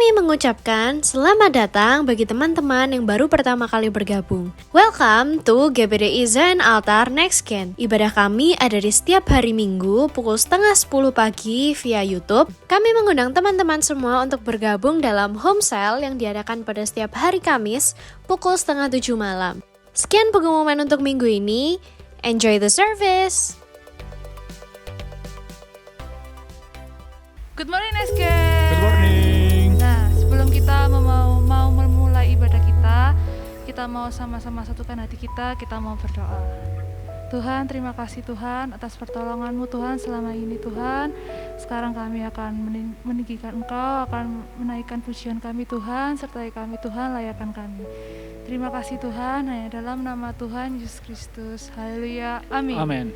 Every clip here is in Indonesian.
Kami mengucapkan selamat datang bagi teman-teman yang baru pertama kali bergabung. Welcome to GBDI Zion Altar Next Gen. Ibadah kami ada di setiap hari Minggu pukul 9:30 pagi via YouTube. Kami mengundang teman-teman semua untuk bergabung dalam home sale yang diadakan pada setiap hari Kamis pukul 6:30 malam. Sekian pengumuman untuk minggu ini. Enjoy the service! Good morning, Next Gen. Good morning. Nah, sebelum kita mau memulai ibadah kita mau sama-sama satukan hati kita mau berdoa. Tuhan, terima kasih Tuhan atas pertolongan-Mu Tuhan selama ini Tuhan. Sekarang kami akan meninggikan Engkau, akan menaikkan pujian kami Tuhan, sertai kami Tuhan, layakkan kami. Terima kasih Tuhan, hanya dalam nama Tuhan Yesus Kristus. Haleluya. Amin. Amin.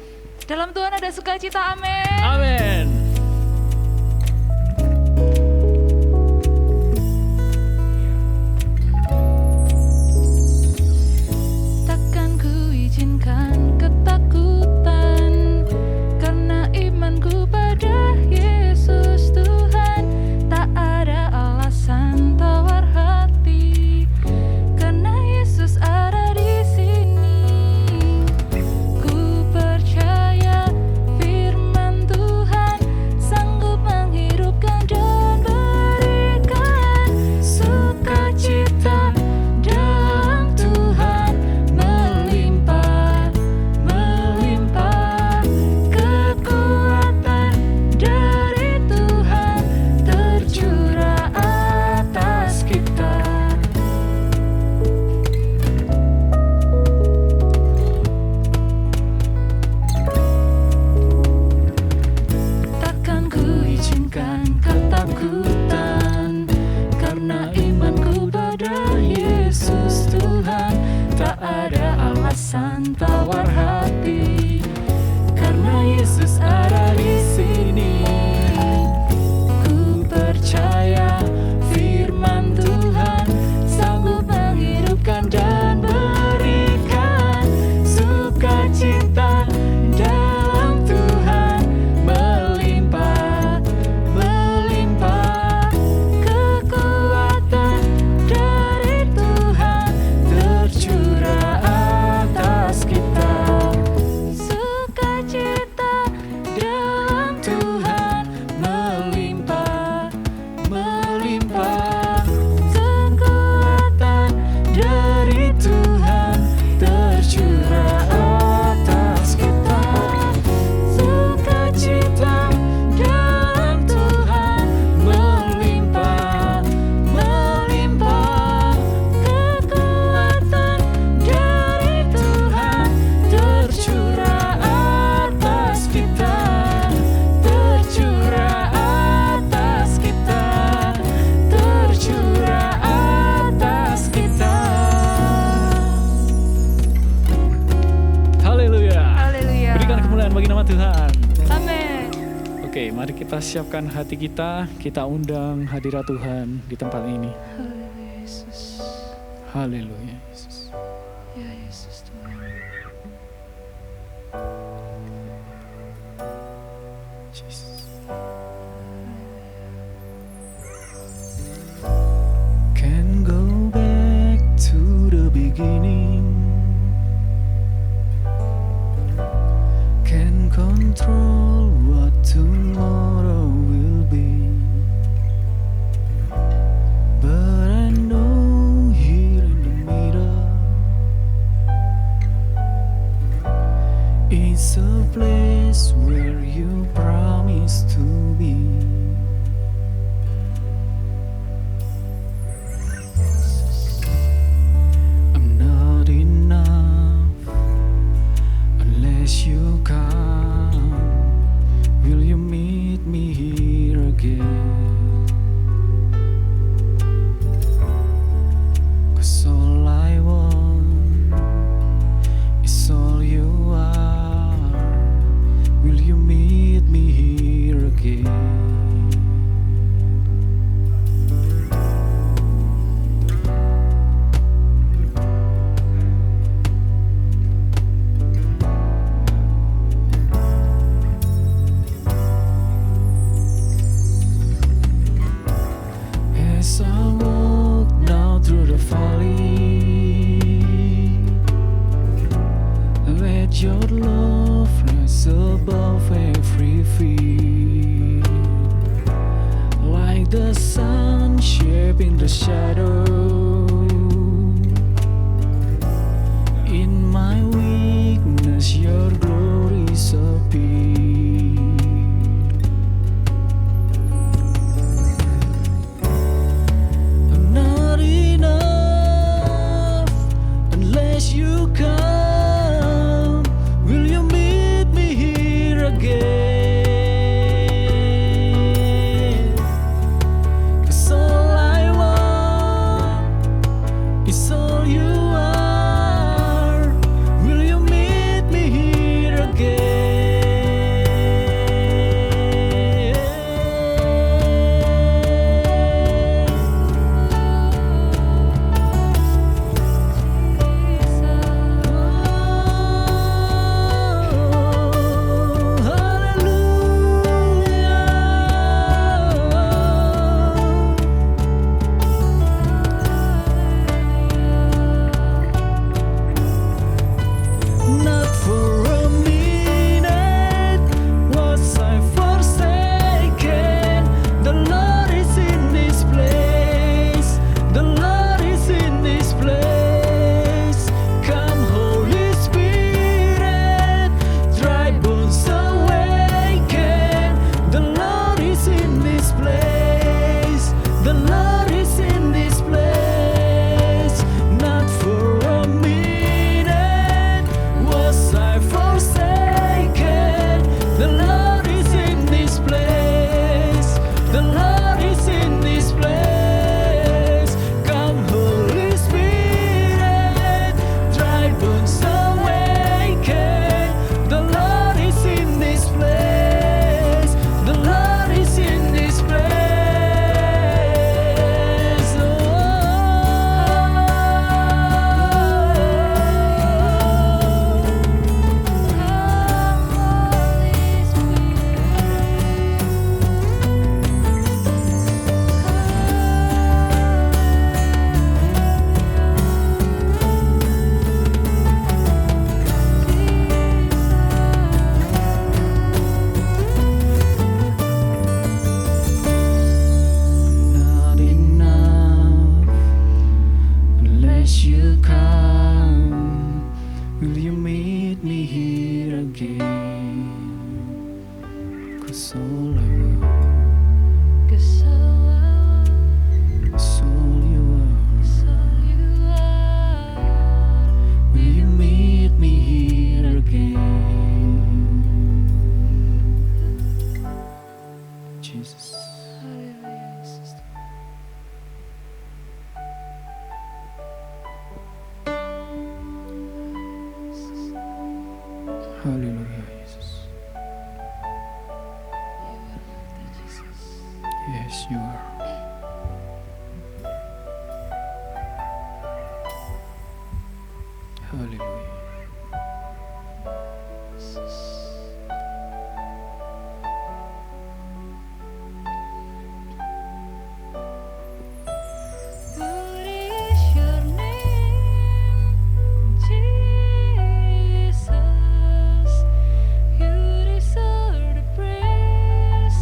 Dalam Tuhan ada sukacita. Amin. Amin. Takkan ku izinkan ketakutan, karena imanku pada Yesus Tuhan. Tak ada alasan tawar hati, karena Yesus ada di sini. Ku percaya firman Tuhan sanggup menghidupkan dan berikan sukacita dalam Tuhan, melimpah, melimpah kekuatan dari Tuhan tercurah atas kita. Takkan ku izinkan ketakutan, karena imanku pada Yesus Tuhan. Tak ada alasan tawar hati, karena Yesus ada di sini. Ku percaya firman Tuhan sanggup menghidupkan dan berikan sukacita dalam Tuhan, melimpah, melimpah kekuatan dari Tuhan tercurah atas kita. Sukacita dalam Tuhan, melimpah, melimpah kekuatan dari Tuhan tercurah atas kita. Sukacita dalam Tuhan, melimpah, melimpah kekuatan dari Tuhan tercurah atas kita, tercurah atas kita, tercurah atas kita. Haleluya. Haleluya. Berikan kemuliaan bagi nama Tuhan. Amin. Oke, mari kita siapkan hati kita undang hadirat Tuhan di tempat ini. Haleluya Yesus. Haleluya Yesus. Ya Yesus Tuhan. Jesus. Can go back to the beginning. Can control what tomorrow will be. But I know here in the middle is a place where you promise to be. I'm not enough unless you come. Will you meet me here again? 'Cause all I want is all you are. Will you meet me here again? the sun shaping the shadow. In my weakness, your glory appear. I'm not enough unless you come. Will you meet me here again? 'Cause all I want is all you are. Will you meet me here again? Not for a minute was I forsaken. The Lord is in this place. The Lord is in this place. Come, Holy Spirit, dry bones awaken. The Lord is in this place. The Lord is in this place. Not for a minute was I forsaken. The Lord is in this place. The Lord is in this place. Come, Holy Spirit, dry bones awaken. The Lord is in this place. The Lord is in this place. Not enough unless you come. Will you meet me here again? 'Cause all I want is all you are. Will you meet me here again? Jesus. Haleluya Yesus. Yes, you are. Haleluya. What is your name, Jesus? You deserve the praise.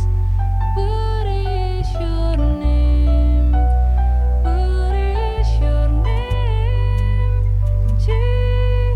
What is your name? What is your name, Jesus?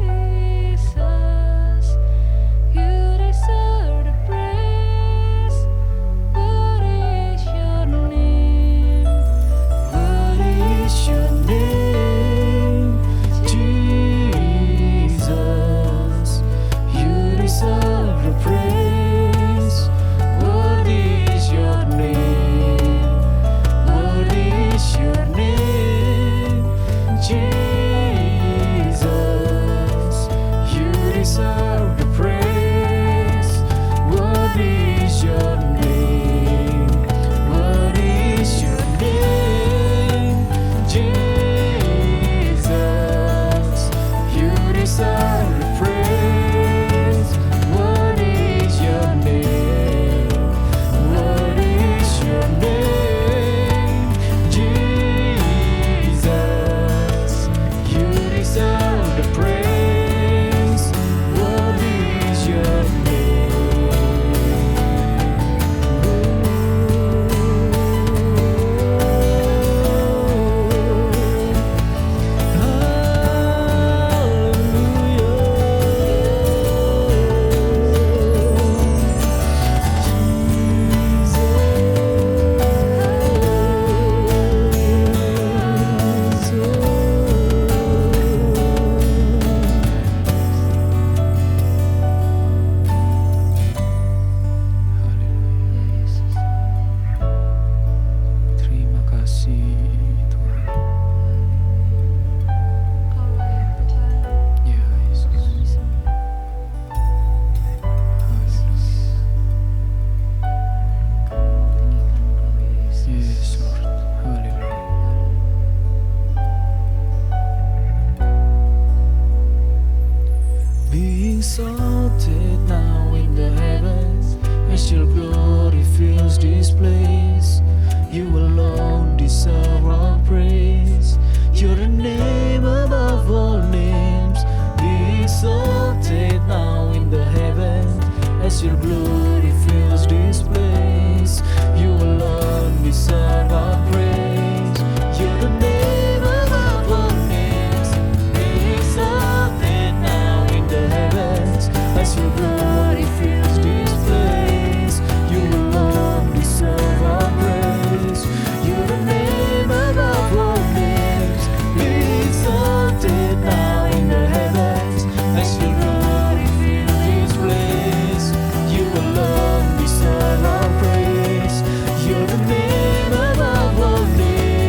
deserve our praise. You're the name above all names. Be exalted now in the heavens as your glory fills this place. You alone deserve our praise. You're the name above all names. Be exalted now in the heavens as your glory fills this place. You alone deserve our praise. You're the name above all names. Be exalted now in the heavens as your glory fills this place. You alone deserve our praise. You're the name above all names,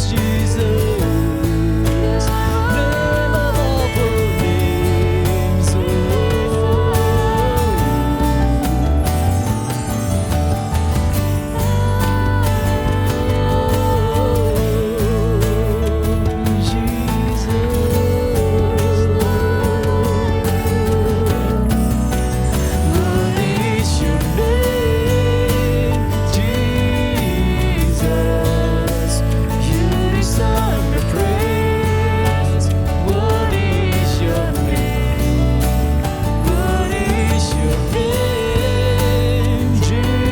Jesus. Name above all names. What is your name, Jesus? You deserve the praise. What is your name? What is your name, Jesus?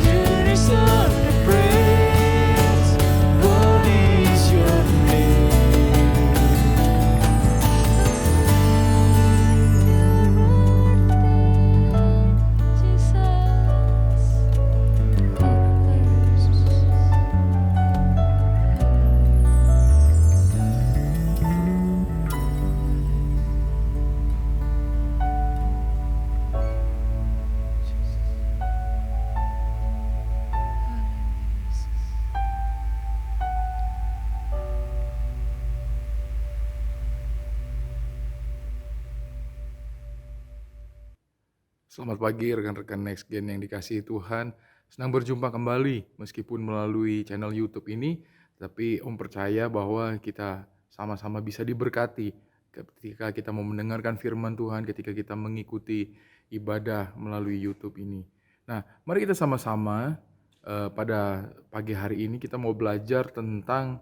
You deserve the praise. What is your Selamat pagi rekan-rekan Next Gen yang dikasihi Tuhan. Senang berjumpa kembali meskipun melalui channel YouTube ini, tapi Om percaya bahwa kita sama-sama bisa diberkati ketika kita mau mendengarkan firman Tuhan, ketika kita mengikuti ibadah melalui YouTube ini. Nah, mari kita sama-sama pada pagi hari ini kita mau belajar tentang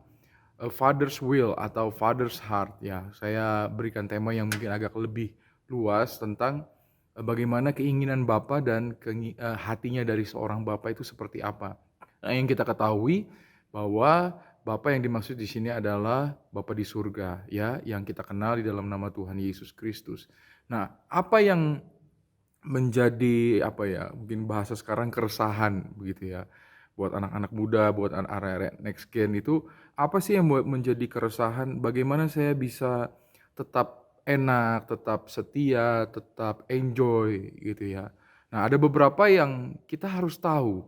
Father's Will atau Father's Heart. Ya, saya berikan tema yang mungkin agak lebih luas tentang bagaimana keinginan Bapa dan hatinya dari seorang Bapa itu seperti apa. Nah, yang kita ketahui bahwa Bapa yang dimaksud di sini adalah Bapa di surga, ya, yang kita kenal di dalam nama Tuhan Yesus Kristus. Nah, apa yang menjadi mungkin bahasa sekarang keresahan begitu ya, buat anak-anak muda, buat anak-anak Next Gen itu apa sih yang menjadi keresahan? Bagaimana saya bisa tetap enak, tetap setia, tetap enjoy gitu ya. Nah, ada beberapa yang kita harus tahu.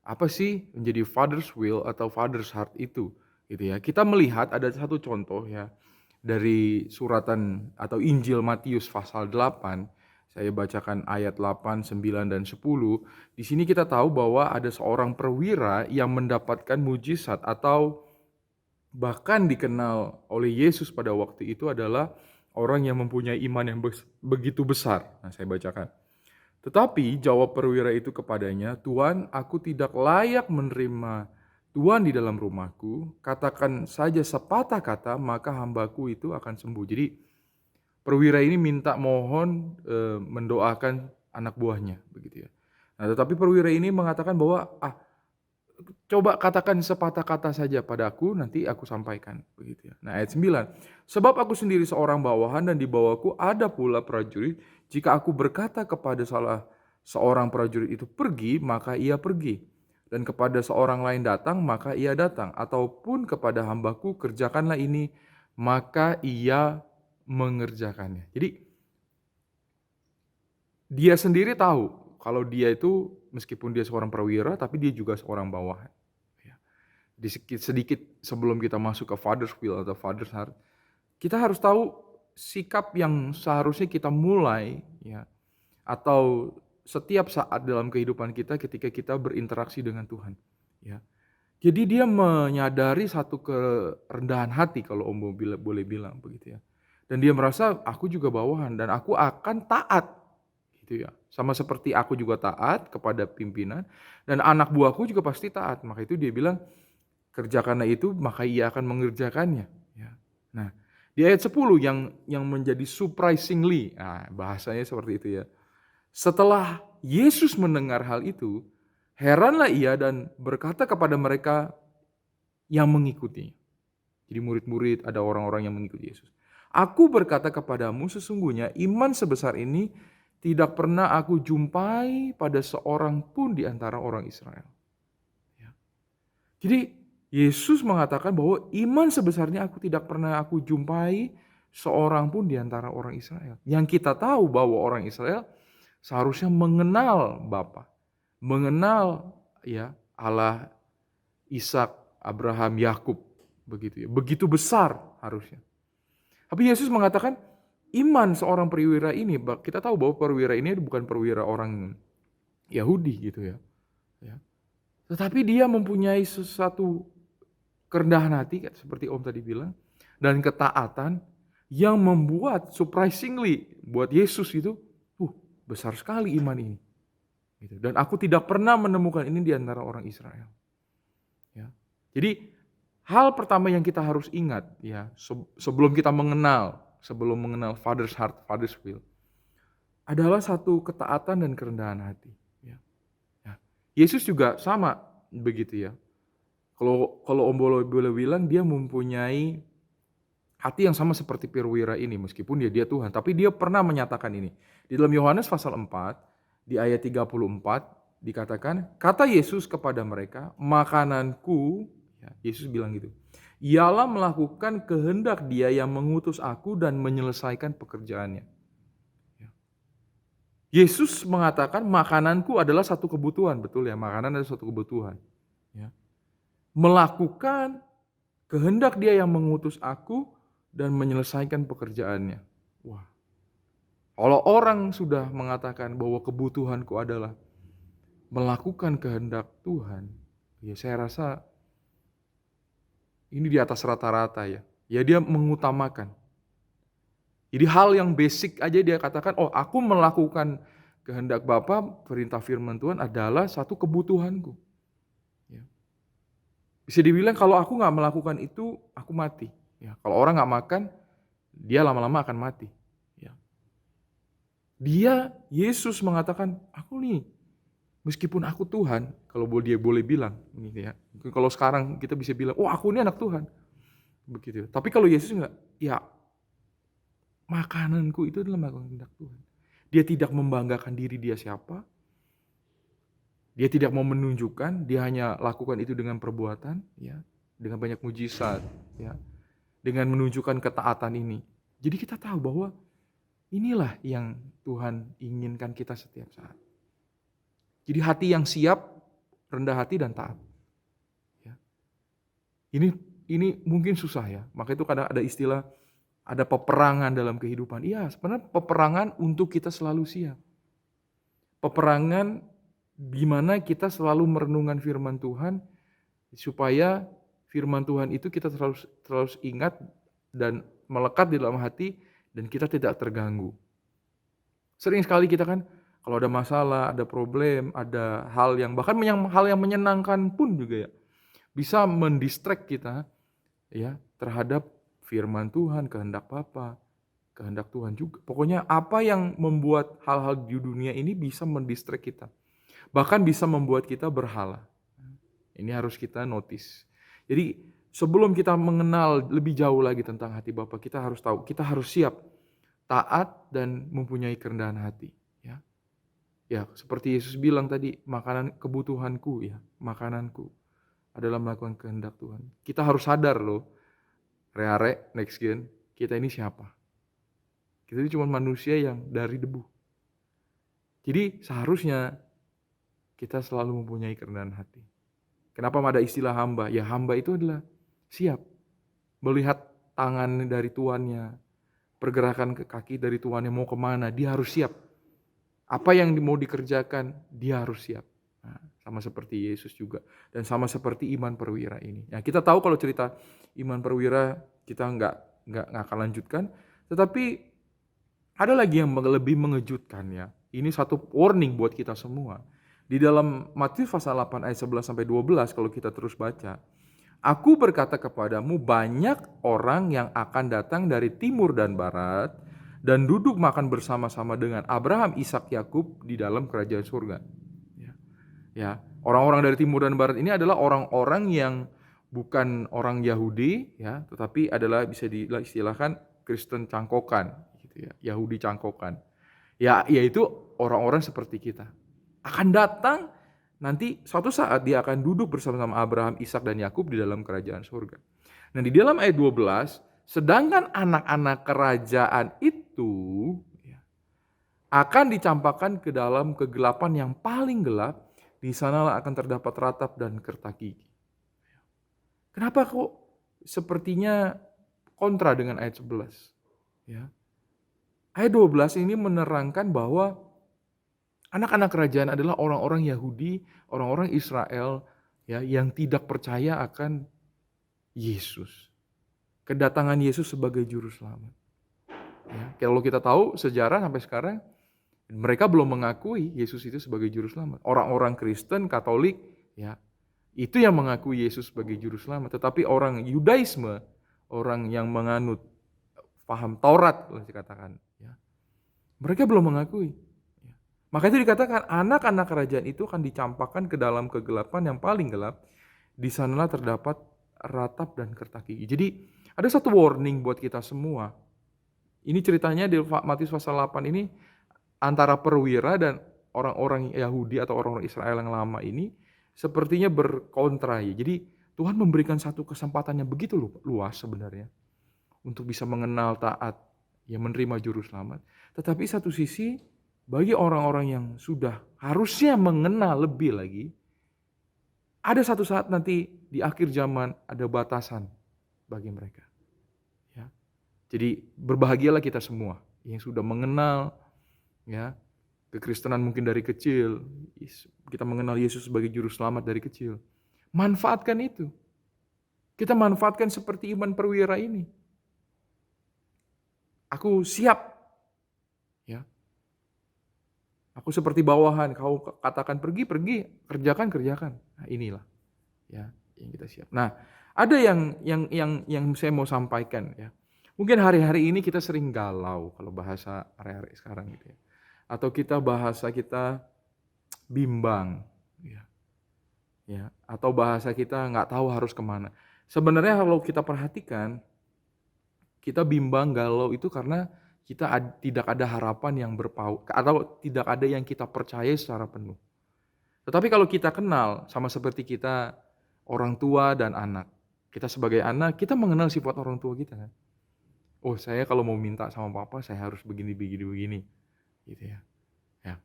Apa sih menjadi Father's Will atau Father's Heart itu gitu ya. Kita melihat ada satu contoh ya dari suratan atau Injil Matius pasal 8. Saya bacakan ayat 8, 9 dan 10. Di sini kita tahu bahwa ada seorang perwira yang mendapatkan mujizat atau bahkan dikenal oleh Yesus pada waktu itu adalah orang yang mempunyai iman yang begitu besar. Nah, saya bacakan. Tetapi jawab perwira itu kepadanya, "Tuan, aku tidak layak menerima Tuan di dalam rumahku. Katakan saja sepatah kata, maka hambaku itu akan sembuh." Jadi perwira ini minta mohon mendoakan anak buahnya, begitu ya. Nah, tetapi perwira ini mengatakan bahwa coba katakan sepatah kata saja padaku, nanti aku sampaikan, begitu ya. Nah, ayat 9. Sebab aku sendiri seorang bawahan dan di bawahku ada pula prajurit. Jika aku berkata kepada salah seorang prajurit itu pergi, maka ia pergi. Dan kepada seorang lain datang, maka ia datang. Ataupun kepada hambaku kerjakanlah ini, maka ia mengerjakannya. Jadi dia sendiri tahu kalau dia itu meskipun dia seorang perwira, tapi dia juga seorang bawahan. Sedikit sebelum kita masuk ke Father's Will atau Father's Heart, kita harus tahu sikap yang seharusnya kita mulai, ya, atau setiap saat dalam kehidupan kita ketika kita berinteraksi dengan Tuhan. Ya. Jadi dia menyadari satu kerendahan hati kalau Om boleh bilang begitu ya. Dan dia merasa aku juga bawahan dan aku akan taat. gitu ya. Sama seperti aku juga taat kepada pimpinan dan anak buahku juga pasti taat. Maka itu dia bilang, kerjakanlah itu maka ia akan mengerjakannya. Ya. Nah, di ayat 10 yang menjadi surprisingly, nah, bahasanya seperti itu ya. Setelah Yesus mendengar hal itu, heranlah ia dan berkata kepada mereka yang mengikuti. Jadi murid-murid, ada orang-orang yang mengikuti Yesus. Aku berkata kepadamu, sesungguhnya iman sebesar ini tidak pernah aku jumpai pada seorang pun di antara orang Israel. Ya. Jadi Yesus mengatakan bahwa iman sebesarnya tidak pernah aku jumpai seorang pun di antara orang Israel. Yang kita tahu bahwa orang Israel seharusnya mengenal Bapa, mengenal ya Allah, Ishak, Abraham, Yakub, begitu ya. Begitu besar harusnya. Tapi Yesus mengatakan iman seorang perwira ini, kita tahu bahwa perwira ini bukan perwira orang Yahudi gitu ya. Tetapi dia mempunyai sesuatu kerendahan hati seperti Om tadi bilang dan ketaatan yang membuat surprisingly buat Yesus itu besar sekali iman ini. Gitu. Dan aku tidak pernah menemukan ini di antara orang Israel. Ya. Jadi hal pertama yang kita harus ingat ya sebelum mengenal Father's heart, Father's will adalah satu ketaatan dan kerendahan hati. Ya. Yesus juga sama begitu ya. Kalau Om boleh bilang dia mempunyai hati yang sama seperti perwira ini meskipun dia Tuhan, tapi dia pernah menyatakan ini. Di dalam Yohanes pasal 4 di ayat 34 dikatakan, kata Yesus kepada mereka, makananku, ya, Yesus bilang gitu, ialah melakukan kehendak Dia yang mengutus aku dan menyelesaikan pekerjaannya. Ya. Yesus mengatakan makananku adalah satu kebutuhan, betul ya, makanan adalah satu kebutuhan. Ya. Melakukan kehendak Dia yang mengutus aku dan menyelesaikan pekerjaannya. Wah. Kalau orang sudah mengatakan bahwa kebutuhanku adalah melakukan kehendak Tuhan, ya saya rasa ini di atas rata-rata ya. Ya dia mengutamakan. Jadi hal yang basic aja dia katakan, oh aku melakukan kehendak Bapa, perintah firman Tuhan adalah satu kebutuhanku. Ya. Bisa dibilang kalau aku gak melakukan itu, aku mati. Ya, kalau orang gak makan, dia lama-lama akan mati. Ya. Yesus mengatakan, aku nih, meskipun aku Tuhan, kalau dia boleh bilang, ya, kalau sekarang kita bisa bilang, oh aku ini anak Tuhan. Begitu. Tapi kalau Yesus enggak, ya makananku itu adalah melakukan kehendak Tuhan. Dia tidak membanggakan diri dia siapa, dia tidak mau menunjukkan, dia hanya lakukan itu dengan perbuatan, ya, dengan banyak mujizat, ya, dengan menunjukkan ketaatan ini. Jadi kita tahu bahwa inilah yang Tuhan inginkan kita setiap saat. Jadi hati yang siap, rendah hati dan taat. Ya. Ini mungkin susah ya. Maka itu kadang ada istilah, ada peperangan dalam kehidupan. Iya, sebenarnya peperangan untuk kita selalu siap. Peperangan di mana kita selalu merenungkan firman Tuhan supaya firman Tuhan itu kita terus ingat dan melekat di dalam hati dan kita tidak terganggu. Sering sekali kita kan kalau ada masalah, ada problem, ada hal yang bahkan hal yang menyenangkan pun juga ya bisa mendistract kita ya terhadap firman Tuhan, kehendak Bapa, kehendak Tuhan juga. Pokoknya apa yang membuat hal-hal di dunia ini bisa mendistract kita. Bahkan bisa membuat kita berhala. Ini harus kita notice. Jadi sebelum kita mengenal lebih jauh lagi tentang hati Bapa, kita harus tahu, kita harus siap taat dan mempunyai kerendahan hati. Ya, seperti Yesus bilang tadi, makanan kebutuhanku ya, makananku adalah melakukan kehendak Tuhan. Kita harus sadar loh, Reare, next gen, kita ini siapa? Kita ini cuma manusia yang dari debu. Jadi seharusnya kita selalu mempunyai kerendahan hati. Kenapa ada istilah hamba? Ya hamba itu adalah siap melihat tangan dari tuannya, pergerakan ke kaki dari tuannya mau kemana, dia harus siap. Apa yang mau dikerjakan, dia harus siap. Nah, sama seperti Yesus juga. Dan sama seperti iman perwira ini. Nah, kita tahu kalau cerita iman perwira kita nggak akan lanjutkan. Tetapi ada lagi yang lebih mengejutkan ya. Ini satu warning buat kita semua. Di dalam Matius pasal 8 ayat 11 sampai 12 kalau kita terus baca, Aku berkata kepadamu, banyak orang yang akan datang dari timur dan barat dan duduk makan bersama-sama dengan Abraham, Ishak, Yakub di dalam kerajaan surga. Ya, orang-orang dari timur dan barat ini adalah orang-orang yang bukan orang Yahudi, ya, tetapi adalah bisa diistilahkan Kristen cangkokan, gitu ya, Yahudi cangkokan. Ya, yaitu orang-orang seperti kita. Akan datang nanti suatu saat dia akan duduk bersama-sama Abraham, Ishak dan Yakub di dalam kerajaan surga. Nah, di dalam ayat 12, sedangkan anak-anak kerajaan itu akan dicampakkan ke dalam kegelapan yang paling gelap, di sanalah akan terdapat ratap dan kertak gigi. Kenapa kok sepertinya kontra dengan ayat 11? Ya. Ayat 12 ini menerangkan bahwa anak-anak kerajaan adalah orang-orang Yahudi, orang-orang Israel ya, yang tidak percaya akan Yesus. Kedatangan Yesus sebagai juru selamat. Ya, kalau kita tahu sejarah sampai sekarang, mereka belum mengakui Yesus itu sebagai juru selamat. Orang-orang Kristen, Katolik, ya, itu yang mengakui Yesus sebagai juru selamat. Tetapi orang Yudaisme, orang yang menganut paham Taurat, boleh dikatakan, ya, mereka belum mengakui. Maka itu dikatakan anak-anak kerajaan itu akan dicampakkan ke dalam kegelapan yang paling gelap. Di sanalah terdapat ratap dan kertak gigi. Jadi ada satu warning buat kita semua. Ini ceritanya di Matius pasal 8 ini antara perwira dan orang-orang Yahudi atau orang-orang Israel yang lama ini sepertinya berkontra. Jadi Tuhan memberikan satu kesempatan yang begitu luas sebenarnya untuk bisa mengenal, taat, ya, menerima juru selamat. Tetapi satu sisi bagi orang-orang yang sudah harusnya mengenal lebih lagi, ada satu saat nanti di akhir zaman ada batasan bagi mereka. Ya. Jadi berbahagialah kita semua yang sudah mengenal, ya, kekristenan mungkin dari kecil, kita mengenal Yesus sebagai juru selamat dari kecil. Manfaatkan itu. Kita manfaatkan seperti iman perwira ini. Aku siap. Ya. Aku seperti bawahan, kau katakan pergi, kerjakan. Nah, inilah ya yang kita siap. Nah, ada yang saya mau sampaikan ya. Mungkin hari-hari ini kita sering galau kalau bahasa hari-hari sekarang gitu ya. Atau bahasa kita bimbang ya. Ya, atau bahasa kita nggak tahu harus kemana. Sebenarnya kalau kita perhatikan, kita bimbang, galau itu karena kita tidak ada harapan yang atau tidak ada yang kita percaya secara penuh. Tetapi kalau kita kenal, sama seperti kita orang tua dan anak. Kita sebagai anak, kita mengenal sifat orang tua kita kan. Oh, saya kalau mau minta sama papa, saya harus begini. Gitu ya. Ya,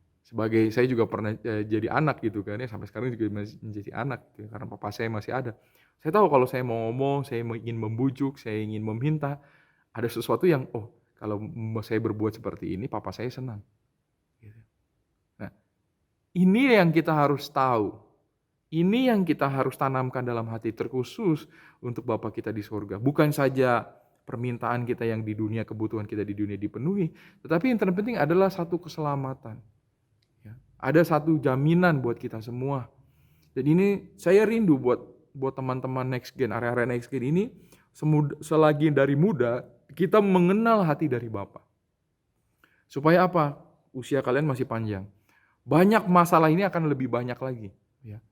saya juga pernah jadi anak gitu kan ya, sampai sekarang juga masih menjadi anak gitu, karena papa saya masih ada. Saya tahu kalau saya mau ngomong, saya ingin membujuk, saya ingin meminta, ada sesuatu yang kalau saya berbuat seperti ini, papa saya senang. Nah, ini yang kita harus tahu. Ini yang kita harus tanamkan dalam hati, terkhusus untuk Bapa kita di surga. Bukan saja permintaan kita yang di dunia, kebutuhan kita di dunia dipenuhi, tetapi yang terpenting adalah satu keselamatan. Ya, ada satu jaminan buat kita semua. Dan ini saya rindu buat teman-teman Next Gen, area-area Next Gen ini, selagi dari muda, kita mengenal hati dari Bapa. Supaya apa? Usia kalian masih panjang. Banyak masalah ini akan lebih banyak lagi. Ya.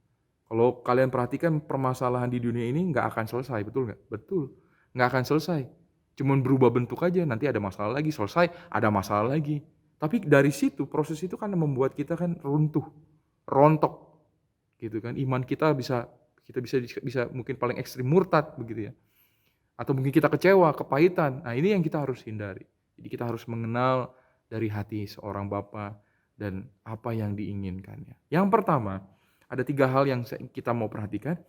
Kalau kalian perhatikan permasalahan di dunia ini nggak akan selesai, betul nggak? Betul, nggak akan selesai. Cuman berubah bentuk aja, nanti ada masalah lagi, selesai, ada masalah lagi. Tapi dari situ, proses itu kan membuat kita kan runtuh, rontok. Gitu kan, iman kita bisa mungkin paling ekstrim murtad begitu ya. Atau mungkin kita kecewa, kepahitan. Nah, ini yang kita harus hindari. Jadi kita harus mengenal dari hati seorang Bapa dan apa yang diinginkannya. Yang pertama, ada 3 hal yang kita mau perhatikan.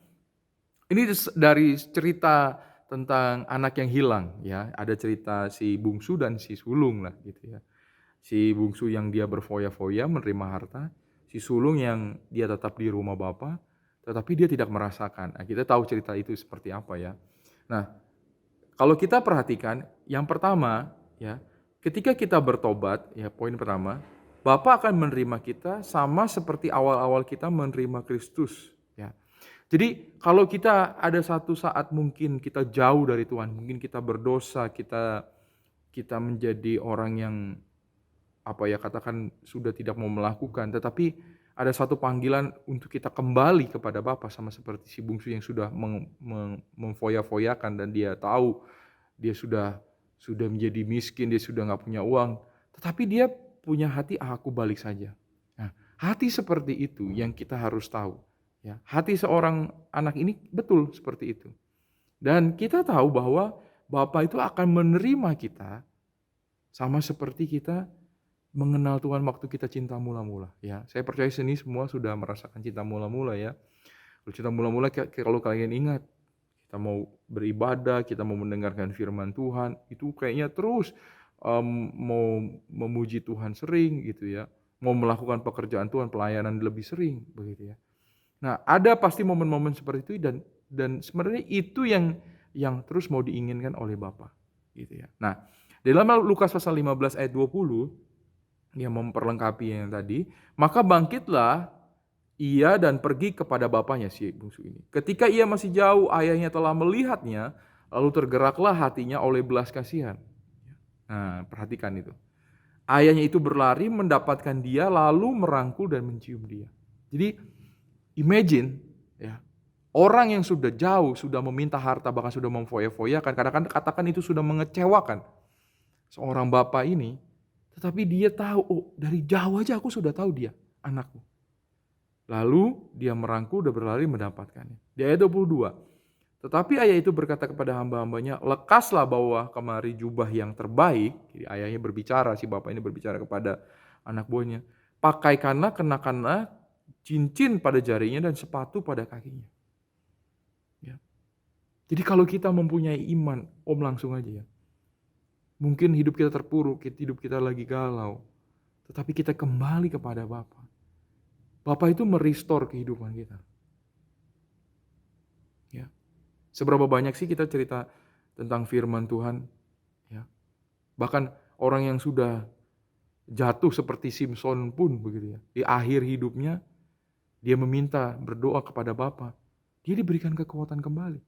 Ini dari cerita tentang anak yang hilang ya. Ada cerita si bungsu dan si sulung lah gitu ya. Si bungsu yang dia berfoya-foya menerima harta, si sulung yang dia tetap di rumah Bapa, tetapi dia tidak merasakan. Nah, kita tahu cerita itu seperti apa ya. Nah, kalau kita perhatikan, yang pertama ya, ketika kita bertobat, ya poin pertama, Bapa akan menerima kita sama seperti awal-awal kita menerima Kristus. Ya. Jadi kalau kita ada satu saat mungkin kita jauh dari Tuhan, mungkin kita berdosa, kita menjadi orang yang katakan sudah tidak mau melakukan, tetapi ada satu panggilan untuk kita kembali kepada Bapa sama seperti si bungsu yang sudah memfoya-foyakan dan dia tahu dia sudah menjadi miskin, dia sudah nggak punya uang, tetapi dia punya hati, aku balik saja. Nah, hati seperti itu yang kita harus tahu. Ya, hati seorang anak ini betul seperti itu. Dan kita tahu bahwa Bapa itu akan menerima kita sama seperti kita mengenal Tuhan waktu kita cinta mula-mula. Ya, saya percaya sini semua sudah merasakan cinta mula-mula ya. Kalau cinta mula-mula, kalau kalian ingat, kita mau beribadah, kita mau mendengarkan firman Tuhan, itu kayaknya terus mau memuji Tuhan sering gitu ya, mau melakukan pekerjaan Tuhan, pelayanan lebih sering begitu ya. Nah, ada pasti momen-momen seperti itu dan sebenarnya itu yang terus mau diinginkan oleh Bapa gitu ya. Nah, dalam Lukas pasal 15 ayat 20 yang memperlengkapi yang tadi, maka bangkitlah ia dan pergi kepada bapaknya si bungsu ini. Ketika ia masih jauh, ayahnya telah melihatnya, lalu tergeraklah hatinya oleh belas kasihan. Nah, perhatikan itu. Ayahnya itu berlari mendapatkan dia, lalu merangkul dan mencium dia. Jadi, imagine ya, orang yang sudah jauh, sudah meminta harta, bahkan sudah memfoya-foyakan, kadang-kadang katakan itu sudah mengecewakan seorang bapak ini, tetapi dia tahu, oh dari jauh aja aku sudah tahu dia, anakku. Lalu dia merangkul dan berlari mendapatkannya. Di ayat 22, tetapi ayah itu berkata kepada hamba-hambanya, lekaslah bawa kemari jubah yang terbaik. Jadi ayahnya berbicara, si bapak ini berbicara kepada anak buahnya. Pakaikanlah, kenakanlah cincin pada jarinya dan sepatu pada kakinya. Ya. Jadi kalau kita mempunyai iman, langsung aja ya. Mungkin hidup kita terpuruk, hidup kita lagi galau. Tetapi kita kembali kepada Bapa. Bapa itu merestore kehidupan kita. Ya. Seberapa banyak sih kita cerita tentang firman Tuhan? Ya. Bahkan orang yang sudah jatuh seperti Simpson pun begitu ya. Di akhir hidupnya dia meminta berdoa kepada Bapa. Dia diberikan kekuatan kembali.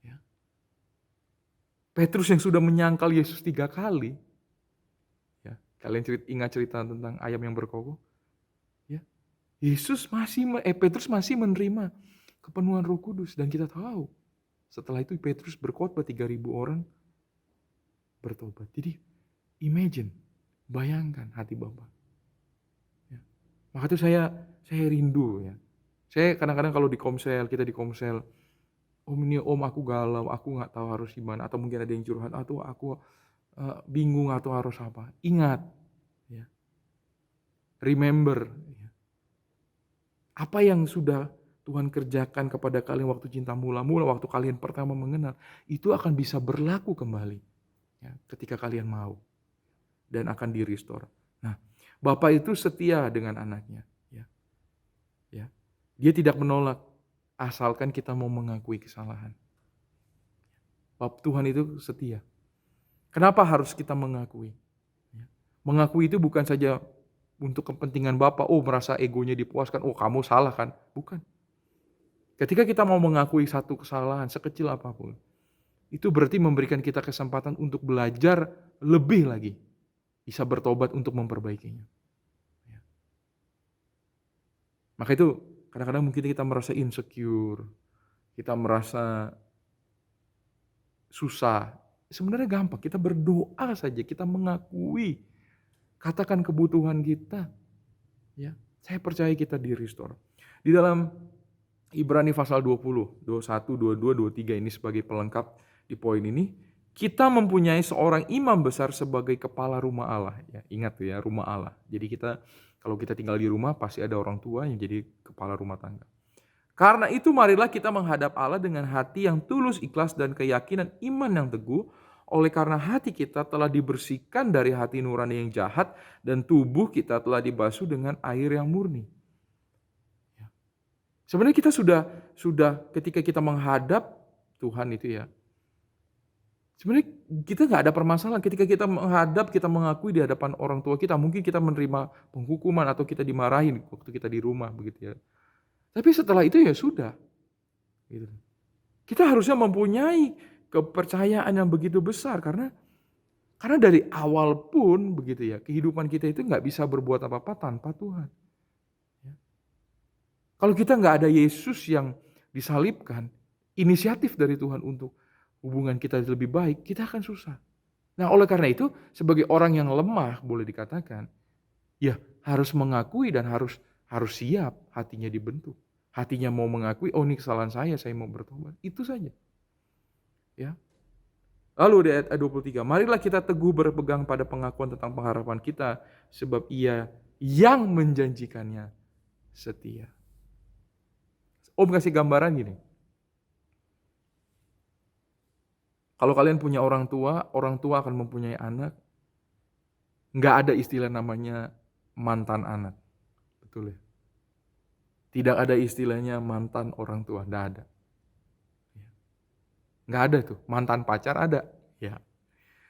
Ya. Petrus yang sudah menyangkal Yesus 3 kali. Ya. Kalian ingat cerita tentang ayam yang berkokok? Ya. Petrus masih menerima kepenuhan Roh Kudus, dan kita tahu setelah itu Petrus berkhotbah 3.000 orang bertobat. Jadi imagine, bayangkan hati Bapa. Ya. Maka itu saya rindu ya. Saya kadang-kadang kalau kita di komsel, om aku galau, aku nggak tahu harus gimana, atau mungkin ada yang curhat, atau aku bingung atau harus apa. Ingat, ya. Remember, ya. Apa yang sudah Tuhan kerjakan kepada kalian waktu cinta mula-mula, waktu kalian pertama mengenal, itu akan bisa berlaku kembali ya, ketika kalian mau dan akan di-restore. Nah, Bapa itu setia dengan anaknya. Ya. Ya. Dia tidak menolak asalkan kita mau mengakui kesalahan. Bapa Tuhan itu setia. Kenapa harus kita mengakui? Ya. Mengakui itu bukan saja untuk kepentingan Bapa, merasa egonya dipuaskan, kamu salah kan? Bukan. Ketika kita mau mengakui satu kesalahan sekecil apapun, itu berarti memberikan kita kesempatan untuk belajar lebih lagi, bisa bertobat untuk memperbaikinya. Ya. Maka itu kadang-kadang mungkin kita merasa insecure, kita merasa susah. Sebenarnya gampang, kita berdoa saja, kita mengakui, katakan kebutuhan kita. Ya, saya percaya kita di-restore. Di dalam Ibrani pasal 20, 21, 22, 23 ini sebagai pelengkap di poin ini, kita mempunyai seorang imam besar sebagai kepala rumah Allah. Ya, ingat tuh ya, rumah Allah. Jadi kalau kita tinggal di rumah pasti ada orang tua yang jadi kepala rumah tangga. Karena itu marilah kita menghadap Allah dengan hati yang tulus, ikhlas dan keyakinan iman yang teguh. Oleh karena hati kita telah dibersihkan dari hati nurani yang jahat dan tubuh kita telah dibasuh dengan air yang murni. Sebenarnya kita sudah ketika kita menghadap Tuhan itu ya, Sebenarnya kita nggak ada permasalahan ketika kita kita mengakui di hadapan orang tua kita. Mungkin kita menerima penghukuman atau kita dimarahin waktu kita di rumah begitu ya. Tapi setelah itu ya sudah. Gitu. Kita harusnya mempunyai kepercayaan yang begitu besar karena dari awal pun begitu ya, kehidupan kita itu nggak bisa berbuat apa-apa tanpa Tuhan. Ya. Kalau kita nggak ada Yesus yang disalibkan, inisiatif dari Tuhan untuk hubungan kita lebih baik, kita akan susah. Nah, oleh karena itu, sebagai orang yang lemah, boleh dikatakan, ya harus mengakui dan harus siap hatinya dibentuk. Hatinya mau mengakui, oh ini kesalahan saya mau bertobat. Itu saja. Ya. Lalu di ayat 23, marilah kita teguh berpegang pada pengakuan tentang pengharapan kita, sebab Ia yang menjanjikannya setia. Om kasih gambaran gini. Kalau kalian punya orang tua akan mempunyai anak, nggak ada istilah namanya mantan anak. Betul ya? Tidak ada istilahnya mantan orang tua, nggak ada. Nggak ada tuh, mantan pacar ada. Ya.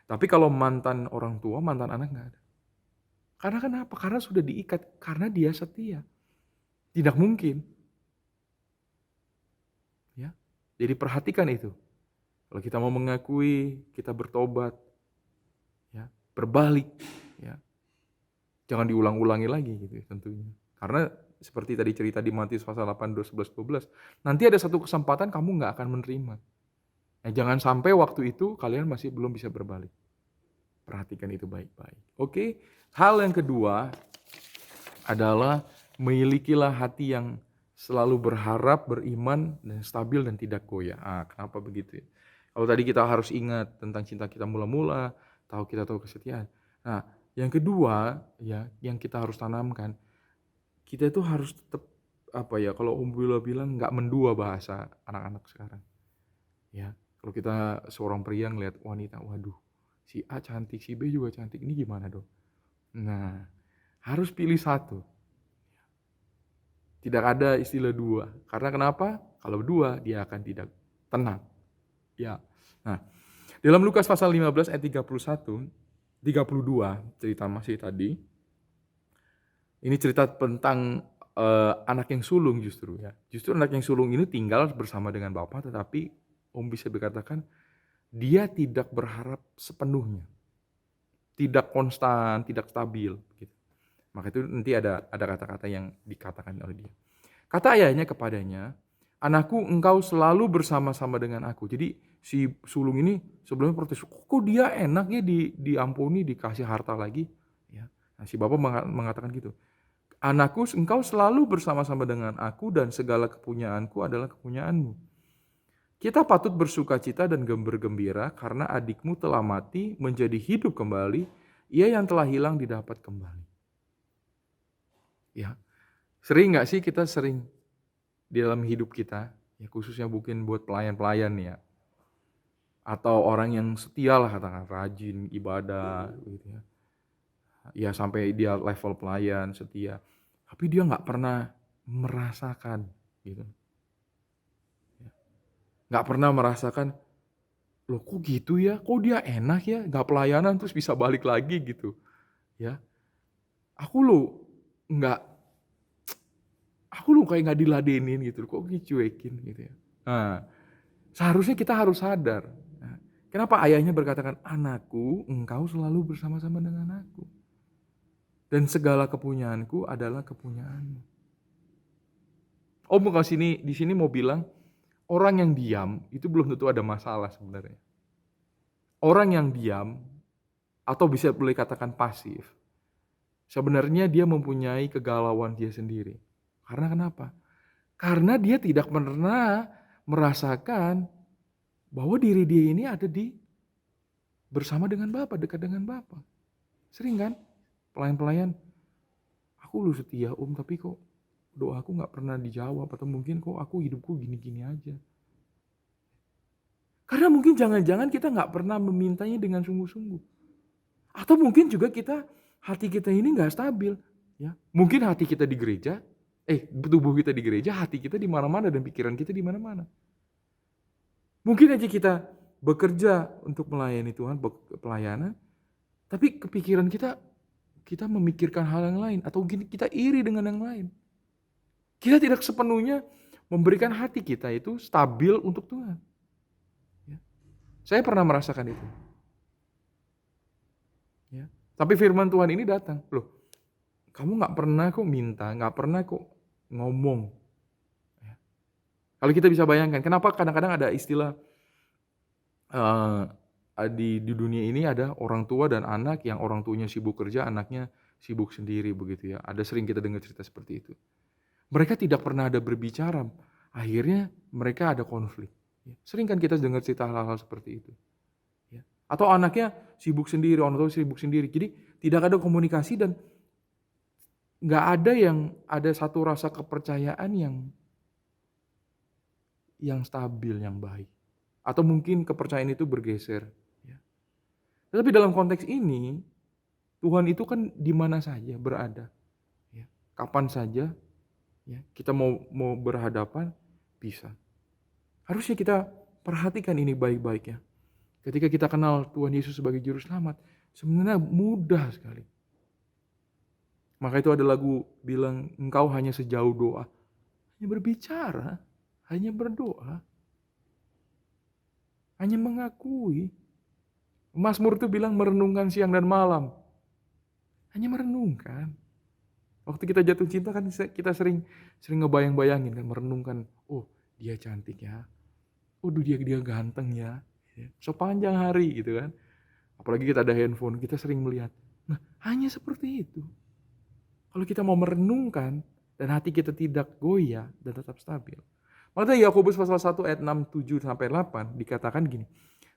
Tapi kalau mantan orang tua, mantan anak nggak ada. Karena kenapa? Karena sudah diikat, karena dia setia. Tidak mungkin. Ya. Jadi perhatikan itu. Kalau kita mau mengakui, kita bertobat, ya, berbalik, ya, jangan diulang-ulangi lagi gitu tentunya. Karena seperti tadi cerita di Matius pasal 8, 11, 12, nanti ada satu kesempatan kamu nggak akan menerima. Nah, jangan sampai waktu itu kalian masih belum bisa berbalik. Perhatikan itu baik-baik. Oke, hal yang kedua adalah milikilah hati yang selalu berharap, beriman, dan stabil dan tidak goyah. Kenapa begitu ya? Kalau tadi kita harus ingat tentang cinta kita mula-mula, kita tahu kesetiaan. Nah, yang kedua ya, yang kita harus tanamkan, kita itu harus tetap kalau Om Bila bilang nggak mendua bahasa anak-anak sekarang. Ya, kalau kita seorang pria ngeliat wanita, waduh, si A cantik, si B juga cantik, ini gimana dong? Nah, harus pilih satu. Tidak ada istilah dua. Karena kenapa? Kalau dua, dia akan tidak tenang. Ya. Nah, dalam Lukas pasal 15 ayat 31, 32 cerita masih tadi. Ini cerita tentang anak yang sulung justru ya. Justru anak yang sulung ini tinggal bersama dengan bapak, tetapi Om bisa berkatakan dia tidak berharap sepenuhnya. Tidak konstan, tidak stabil gitu. Maka itu nanti ada kata-kata yang dikatakan oleh dia. Kata ayahnya kepadanya, anakku, engkau selalu bersama-sama dengan aku. Jadi si sulung ini sebelumnya protes, kok dia enak ya diampuni, dikasih harta lagi. Ya. Nah, si bapak mengatakan gitu. Anakku, engkau selalu bersama-sama dengan aku dan segala kepunyaanku adalah kepunyaanmu. Kita patut bersukacita dan bergembira karena adikmu telah mati menjadi hidup kembali, ia yang telah hilang didapat kembali. Ya, sering nggak sih kita di dalam hidup kita, ya khususnya mungkin buat pelayan-pelayan ya, atau orang yang setia lah, katakan rajin ibadah, gitu ya. Ya sampai dia level pelayan setia, tapi dia nggak pernah merasakan, gitu. Nggak pernah merasakan, loh kok gitu ya, kok dia enak ya, nggak pelayanan terus bisa balik lagi gitu, ya. Aku kayak nggak diladenin gitu, kok dicuekin gitu ya. Nah, seharusnya kita harus sadar. Nah, kenapa ayahnya berkatakan, anakku, engkau selalu bersama-sama dengan aku. Dan segala kepunyaanku adalah kepunyaanmu. Om di sini mau bilang, orang yang diam itu belum tentu ada masalah sebenarnya. Orang yang diam, atau bisa boleh katakan pasif, sebenarnya dia mempunyai kegalauan dia sendiri. Karena kenapa? Karena dia tidak pernah merasakan bahwa diri dia ini ada bersama dengan Bapa, dekat dengan Bapa. Sering kan? Pelayan-pelayan, aku lu setia Om, tapi kok doaku gak pernah dijawab, atau mungkin kok aku hidupku gini-gini aja. Karena mungkin jangan-jangan kita gak pernah memintanya dengan sungguh-sungguh. Atau mungkin juga hati kita ini gak stabil. Ya. Mungkin hati kita di gereja, tubuh kita di gereja, hati kita di mana-mana dan pikiran kita di mana-mana. Mungkin aja kita bekerja untuk melayani Tuhan, pelayanan, tapi kepikiran kita memikirkan hal yang lain, atau mungkin kita iri dengan yang lain. Kita tidak sepenuhnya memberikan hati kita itu stabil untuk Tuhan. Ya. Saya pernah merasakan itu. Ya. Tapi firman Tuhan ini datang, loh, kamu gak pernah kok minta, gak pernah kok ngomong. Ya. Kalau kita bisa bayangkan, kenapa kadang-kadang ada istilah di dunia ini ada orang tua dan anak yang orang tuanya sibuk kerja, anaknya sibuk sendiri begitu ya. Ada sering kita dengar cerita seperti itu. Mereka tidak pernah ada berbicara, akhirnya mereka ada konflik. Ya. Sering kan kita dengar cerita hal-hal seperti itu. Ya. Atau anaknya sibuk sendiri, orang tua sibuk sendiri. Jadi tidak ada komunikasi dan nggak ada satu rasa kepercayaan yang stabil, yang baik. Atau mungkin kepercayaan itu bergeser. Ya. Tetapi dalam konteks ini, Tuhan itu kan di mana saja berada. Ya. Kapan saja ya, kita mau berhadapan, bisa. Harusnya kita perhatikan ini baik-baik ya. Ketika kita kenal Tuhan Yesus sebagai Juru Selamat, sebenarnya mudah sekali. Maka itu ada lagu bilang, engkau hanya sejauh doa. Hanya berbicara, hanya berdoa. Hanya mengakui. Mazmur itu bilang merenungkan siang dan malam. Hanya merenungkan. Waktu kita jatuh cinta kan kita sering ngebayang-bayangin kan, merenungkan, oh dia cantik ya. Oh dia ganteng ya. Sepanjang hari gitu kan. Apalagi kita ada handphone, kita sering melihat. Nah, hanya seperti itu. Kalau kita mau merenungkan dan hati kita tidak goyah dan tetap stabil. Makanya Yakobus pasal 1 ayat 6, 7 sampai 8 dikatakan gini.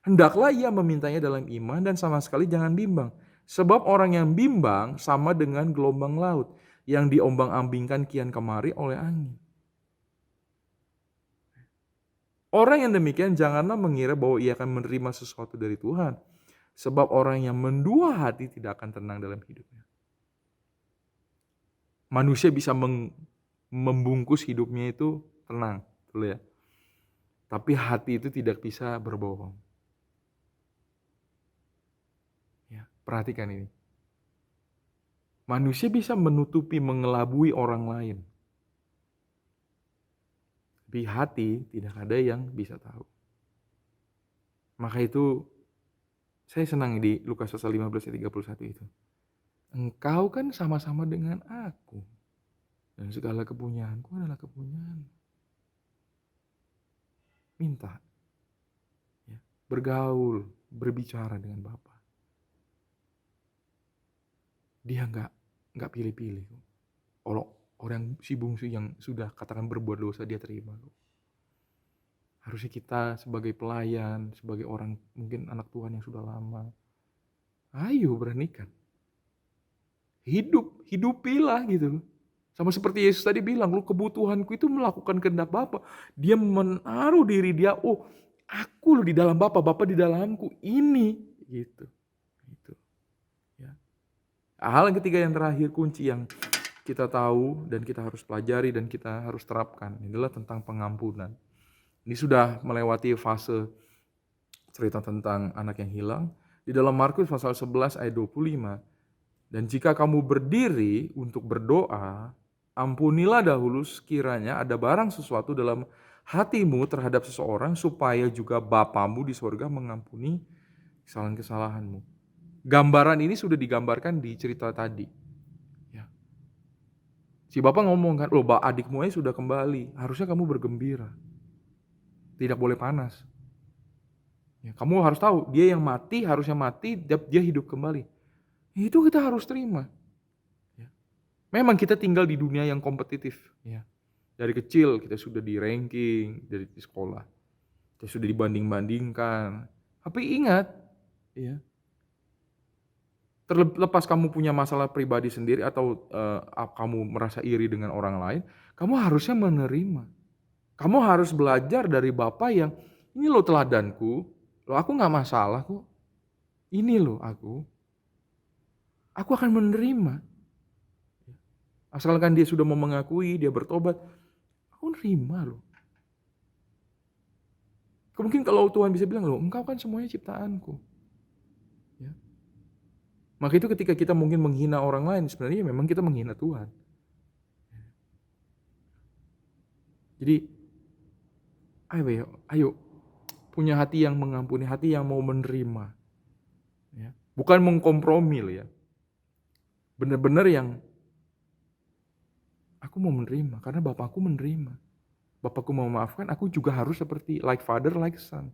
Hendaklah ia memintanya dalam iman dan sama sekali jangan bimbang. Sebab orang yang bimbang sama dengan gelombang laut yang diombang-ambingkan kian kemari oleh angin. Orang yang demikian janganlah mengira bahwa ia akan menerima sesuatu dari Tuhan. Sebab orang yang mendua hati tidak akan tenang dalam hidupnya. Manusia bisa membungkus hidupnya itu tenang. Ya. Tapi hati itu tidak bisa berbohong. Ya, perhatikan ini. Manusia bisa menutupi, mengelabui orang lain. Tapi hati tidak ada yang bisa tahu. Maka itu saya senang di Lukas pasal 15 ayat 31 itu. Engkau kan sama-sama dengan aku. Dan segala kepunyaanku adalah kepunyaanmu. Minta, ya, bergaul, berbicara dengan Bapa. Dia nggak pilih-pilih. Orang si bungsu yang sudah katakan berbuat dosa dia terima. Harusnya kita sebagai pelayan, sebagai orang mungkin anak Tuhan yang sudah lama, ayo beranikan. Hidupilah gitu loh. Sama seperti Yesus tadi bilang, lu kebutuhanku itu melakukan kehendak Bapa. Dia menaruh diri dia, oh aku loh di dalam Bapa, Bapa di dalamku. Ini gitu. Ya. Hal yang ketiga yang terakhir, kunci yang kita tahu dan kita harus pelajari dan kita harus terapkan, ini adalah tentang pengampunan. Ini sudah melewati fase cerita tentang anak yang hilang. Di dalam Markus pasal 11 ayat 25, dan jika kamu berdiri untuk berdoa, ampunilah dahulu sekiranya ada barang sesuatu dalam hatimu terhadap seseorang, supaya juga Bapamu di sorga mengampuni kesalahan-kesalahanmu. Gambaran ini sudah digambarkan di cerita tadi. Ya. Si Bapak ngomong kan, loh adikmu aja sudah kembali, harusnya kamu bergembira. Tidak boleh panas. Ya, kamu harus tahu, dia yang mati harusnya mati, dia hidup kembali. Itu kita harus terima. Memang kita tinggal di dunia yang kompetitif. Ya. Dari kecil kita sudah di ranking, dari sekolah. Kita sudah dibanding-bandingkan. Tapi ingat, ya, terlepas kamu punya masalah pribadi sendiri atau kamu merasa iri dengan orang lain, kamu harusnya menerima. Kamu harus belajar dari Bapa yang, ini loh teladanku, loh aku gak masalah kok. Ini loh aku akan menerima. Asalkan dia sudah mau mengakui, dia bertobat, aku nerima loh. Mungkin kalau Tuhan bisa bilang, loh engkau kan semuanya ciptaanku. Ya. Maka itu ketika kita mungkin menghina orang lain, sebenarnya memang kita menghina Tuhan. Jadi ayo punya hati yang mengampuni, hati yang mau menerima. Ya. Bukan mengkompromi loh ya. Benar-benar yang aku mau menerima karena Bapakku menerima. Bapakku mau memaafkan, aku juga harus seperti like father, like son.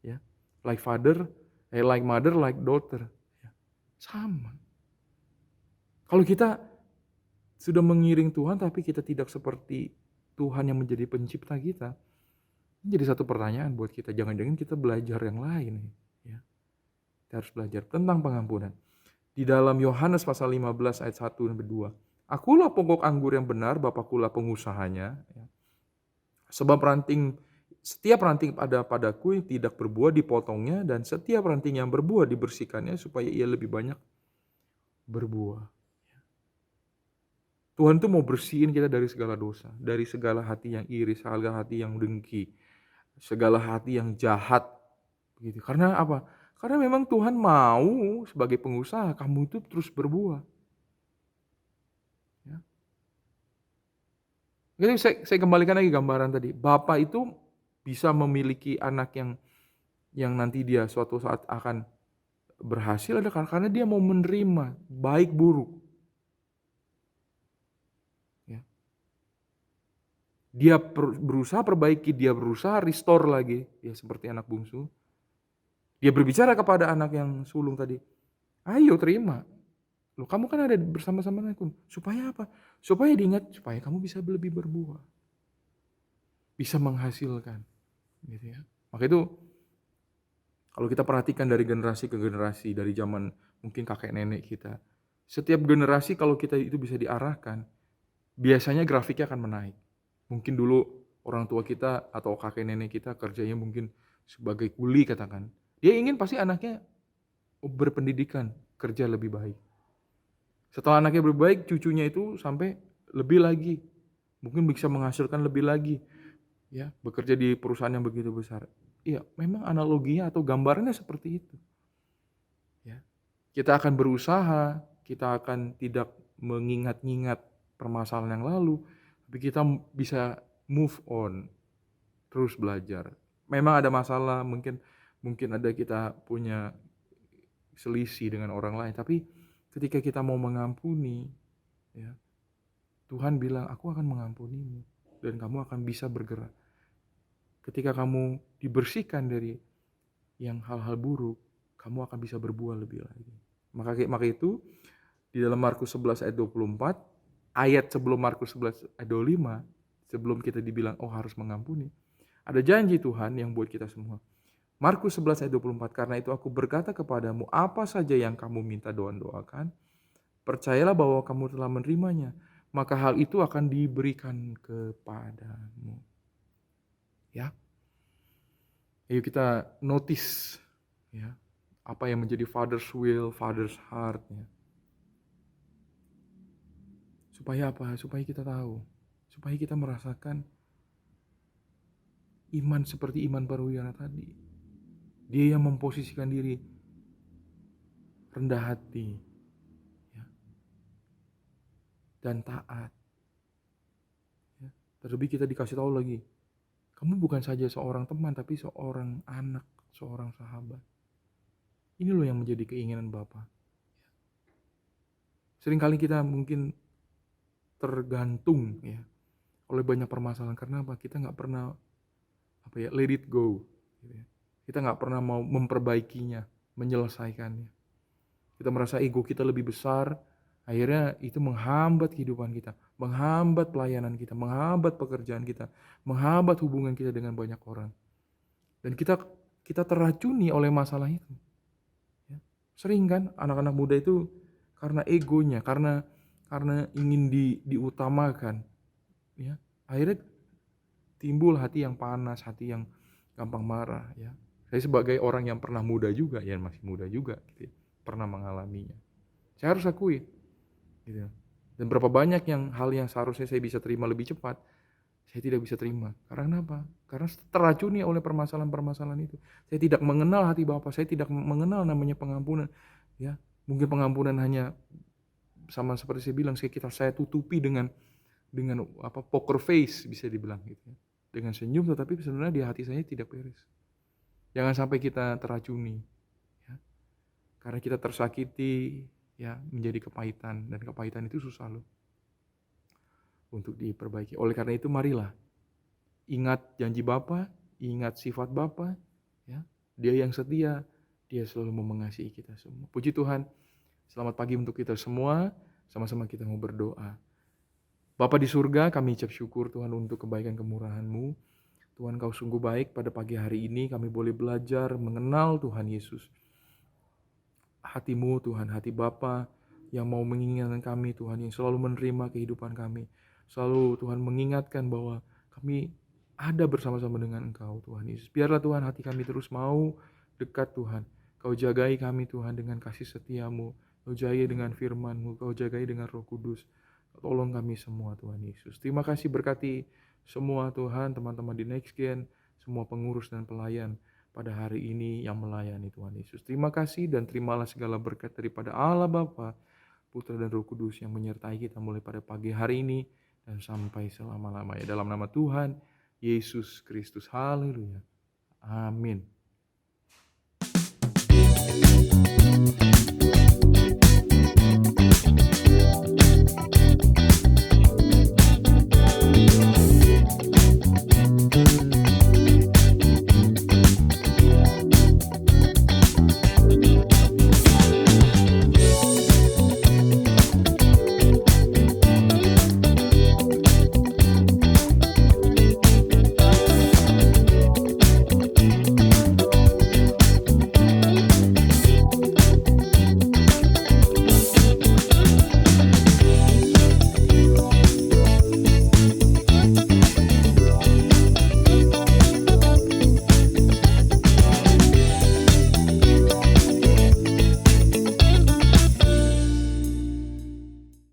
Ya. Like father, like mother, like daughter. Ya. Sama. Kalau kita sudah mengiring Tuhan tapi kita tidak seperti Tuhan yang menjadi pencipta kita, ini jadi satu pertanyaan buat kita. Jangan-jangan kita belajar yang lain. Ya. Kita harus belajar tentang pengampunan. Di dalam Yohanes pasal 15 ayat 1-2. Akulah pokok anggur yang benar, Bapakkulah pengusahanya. Ya. Sebab setiap ranting ada padaku yang tidak berbuah dipotongnya, dan setiap ranting yang berbuah dibersihkannya supaya ia lebih banyak berbuah. Tuhan tuh mau bersihin kita dari segala dosa, dari segala hati yang iri, segala hati yang dengki, segala hati yang jahat. Begitu. Karena apa? Karena memang Tuhan mau sebagai pengusaha kamu itu terus berbuah. Ya. Jadi saya kembalikan lagi gambaran tadi. Bapak itu bisa memiliki anak yang nanti dia suatu saat akan berhasil ada karena dia mau menerima baik buruk. Ya. Dia berusaha perbaiki, dia berusaha restore lagi, ya seperti anak bungsu. Dia berbicara kepada anak yang sulung tadi, ayo terima. Loh, kamu kan ada bersama-sama aku. Supaya apa? Supaya diingat, supaya kamu bisa lebih berbuah. Bisa menghasilkan. Gitu ya. Maka itu, kalau kita perhatikan dari generasi ke generasi, dari zaman mungkin kakek nenek kita, setiap generasi kalau kita itu bisa diarahkan, biasanya grafiknya akan menaik. Mungkin dulu orang tua kita atau kakek nenek kita kerjanya mungkin sebagai kuli katakan. Dia ingin pasti anaknya berpendidikan, kerja lebih baik. Setelah anaknya berbaik, cucunya itu sampai lebih lagi. Mungkin bisa menghasilkan lebih lagi. Ya, bekerja di perusahaan yang begitu besar. Iya, memang analoginya atau gambarannya seperti itu. Ya. Kita akan berusaha, kita akan tidak mengingat-ingat permasalahan yang lalu, tapi kita bisa move on, terus belajar. Memang ada masalah, mungkin ada kita punya selisih dengan orang lain, tapi ketika kita mau mengampuni, ya, Tuhan bilang, aku akan mengampunimu dan kamu akan bisa bergerak. Ketika kamu dibersihkan dari yang hal-hal buruk, kamu akan bisa berbuah lebih lagi. Maka itu di dalam Markus 11 ayat 24, ayat sebelum Markus 11 ayat 25, sebelum kita dibilang oh harus mengampuni, ada janji Tuhan yang buat kita semua. Markus 11 ayat 24, karena itu aku berkata kepadamu, apa saja yang kamu minta doakan, percayalah bahwa kamu telah menerimanya, maka hal itu akan diberikan kepadamu. Ya. Ayo kita notice ya, apa yang menjadi father's will, father's heart ya. Supaya apa? Supaya kita tahu, supaya kita merasakan iman seperti iman Perwira tadi. Dia yang memposisikan diri rendah hati ya, dan taat. Ya. Terlebih kita dikasih tahu lagi, kamu bukan saja seorang teman, tapi seorang anak, seorang sahabat. Ini loh yang menjadi keinginan Bapa. Seringkali kita mungkin tergantung ya oleh banyak permasalahan. Karena apa? Kita nggak pernah let it go. Gitu ya. Kita nggak pernah mau memperbaikinya, menyelesaikannya. Kita merasa ego kita lebih besar, akhirnya itu menghambat kehidupan kita, menghambat pelayanan kita, menghambat pekerjaan kita, menghambat hubungan kita dengan banyak orang. Dan kita terracuni oleh masalah itu. Ya. Sering kan anak-anak muda itu karena egonya, karena ingin diutamakan, ya akhirnya timbul hati yang panas, hati yang gampang marah. Ya. Saya sebagai orang yang pernah muda juga, ya masih muda juga, gitu ya, pernah mengalaminya. Saya harus akui, gitu. Dan berapa banyak hal yang seharusnya saya bisa terima lebih cepat, Saya tidak bisa terima. Karena apa? Karena teracuni oleh permasalahan-permasalahan itu. Saya tidak mengenal hati Bapa, saya tidak mengenal namanya pengampunan. Ya, mungkin pengampunan hanya sama seperti saya bilang, saya tutupi dengan poker face bisa dibilang gitu ya. Dengan senyum, tetapi sebenarnya di hati saya tidak beres. Jangan sampai kita teracuni, ya. Karena kita tersakiti, ya, menjadi kepahitan, dan kepahitan itu susah loh untuk diperbaiki. Oleh karena itu marilah ingat janji Bapa, ingat sifat Bapa, ya. Dia yang setia, Dia selalu mau mengasihi kita semua. Puji Tuhan. Selamat pagi untuk kita semua. Sama-sama kita mau berdoa. Bapa di surga, kami ucap syukur Tuhan untuk kebaikan kemurahan-Mu. Tuhan, Kau sungguh baik. Pada pagi hari ini kami boleh belajar mengenal Tuhan Yesus. Hati-Mu Tuhan, hati Bapa yang mau mengingatkan kami Tuhan, yang selalu menerima kehidupan kami. Selalu Tuhan mengingatkan bahwa kami ada bersama-sama dengan Engkau Tuhan Yesus. Biarlah Tuhan hati kami terus mau dekat Tuhan. Kau jagai kami Tuhan dengan kasih setia-Mu. Kau jagai dengan firman-Mu. Kau jagai dengan Roh Kudus. Tolong kami semua Tuhan Yesus. Terima kasih, berkati semua Tuhan, teman-teman di Next Gen, semua pengurus dan pelayan pada hari ini yang melayani Tuhan Yesus. Terima kasih dan terimalah segala berkat daripada Allah Bapa, Putra dan Roh Kudus yang menyertai kita mulai pada pagi hari ini dan sampai selama-lamanya. Dalam nama Tuhan Yesus Kristus. Haleluya. Amin.